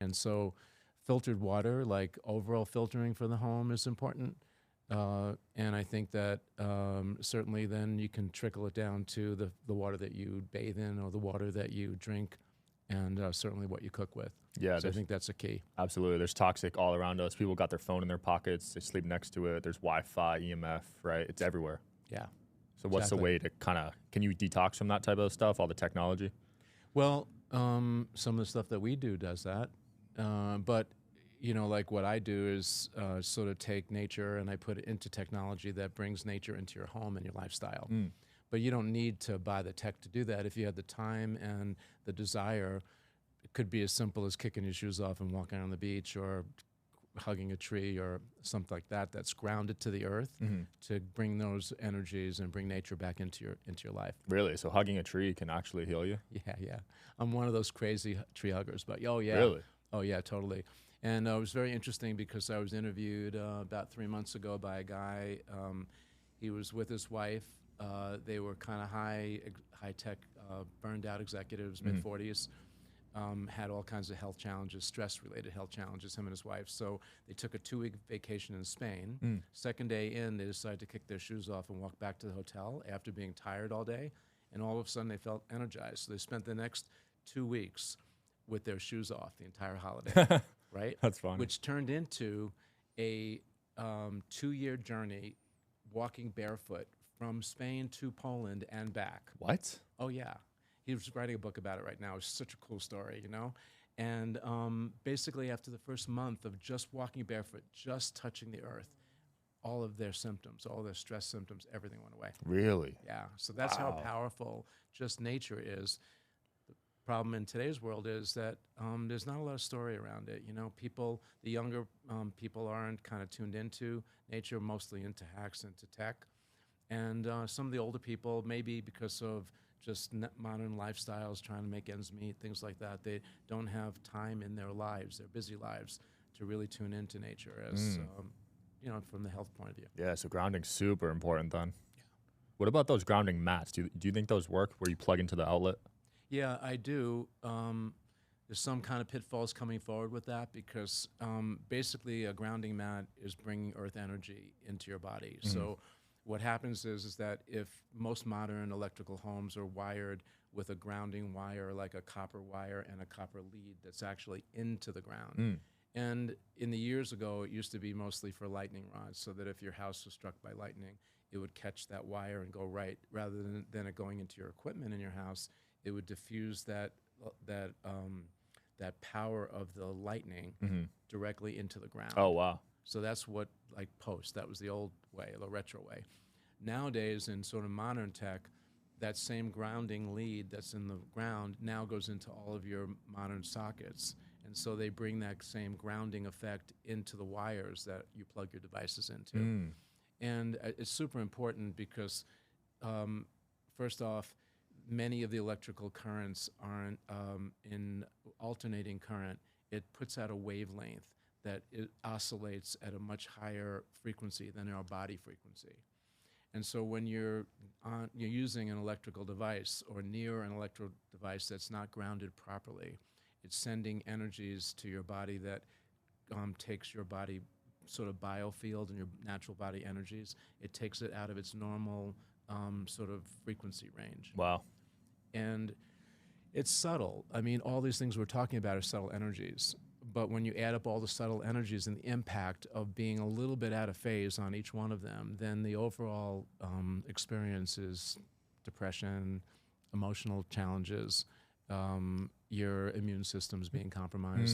And so filtered water, like overall filtering for the home, is important. And I think that certainly then you can trickle it down to the water that you bathe in or the water that you drink, and certainly what you cook with. Yeah, So I think that's a key. absolutely. There's toxic all around us. People got their phone in their pockets. They sleep next to it. There's Wi-Fi, EMF, right? It's everywhere. Yeah. So what's the way to can you detox from that type of stuff, all the technology? Well, some of the stuff that we do does that. But, like what I do is sort of take nature and I put it into technology that brings nature into your home and your lifestyle. But you don't need to buy the tech to do that. If you have the time and the desire, it could be as simple as kicking your shoes off and walking on the beach, or hugging a tree or something like that that's grounded to the earth, to bring those energies and bring nature back into your life. Really? So hugging a tree can actually heal you? Yeah. I'm one of those crazy tree huggers, but oh yeah. Really? Oh yeah, totally. And it was very interesting because I was interviewed about 3 months ago by a guy. He was with his wife. They were kind of high tech, burned out executives, mid 40s. Had all kinds of health challenges, stress-related health challenges, him and his wife. So they took a 2-week vacation in Spain. Second day in, they decided to kick their shoes off and walk back to the hotel after being tired all day. And all of a sudden, they felt energized. So they spent the next 2 weeks with their shoes off the entire holiday, right? That's funny. Which turned into a 2-year journey walking barefoot from Spain to Poland and back. What? Oh, yeah. He was writing a book about it right now. It's such a cool story, And basically, after the first month of just walking barefoot, just touching the earth, all of their symptoms, all their stress symptoms, everything went away. Really? Yeah. So that's how powerful just nature is. The problem in today's world is that there's not a lot of story around it. People, the younger people aren't kind of tuned into nature, mostly into hacks, into tech. And some of the older people, maybe because of just modern lifestyles, trying to make ends meet, things like that. They don't have time in their lives, their busy lives, to really tune into nature as, from the health point of view. Yeah, so grounding's super important then. Yeah. What about those grounding mats? Do you think those work where you plug into the outlet? Yeah, I do. There's some kind of pitfalls coming forward with that because basically a grounding mat is bringing earth energy into your body. So what happens is that if most modern electrical homes are wired with a grounding wire, like a copper wire and a copper lead that's actually into the ground. And in the years ago, it used to be mostly for lightning rods, so that if your house was struck by lightning, it would catch that wire and go right, rather than it going into your equipment in your house. It would diffuse that power of the lightning directly into the ground. Oh, wow. So that's what, like post, that was the old way, the retro way. Nowadays, in sort of modern tech, that same grounding lead that's in the ground now goes into all of your modern sockets. And so they bring that same grounding effect into the wires that you plug your devices into. And it's super important because, first off, many of the electrical currents aren't in alternating current. It puts out a wavelength that it oscillates at a much higher frequency than our body frequency. And so when you're using an electrical device or near an electrical device that's not grounded properly, it's sending energies to your body that takes your body sort of biofield and your natural body energies. It takes it out of its normal sort of frequency range. Wow. And it's subtle. I mean, all these things we're talking about are subtle energies. But when you add up all the subtle energies and the impact of being a little bit out of phase on each one of them, then the overall experience is depression, emotional challenges, your immune system's being compromised.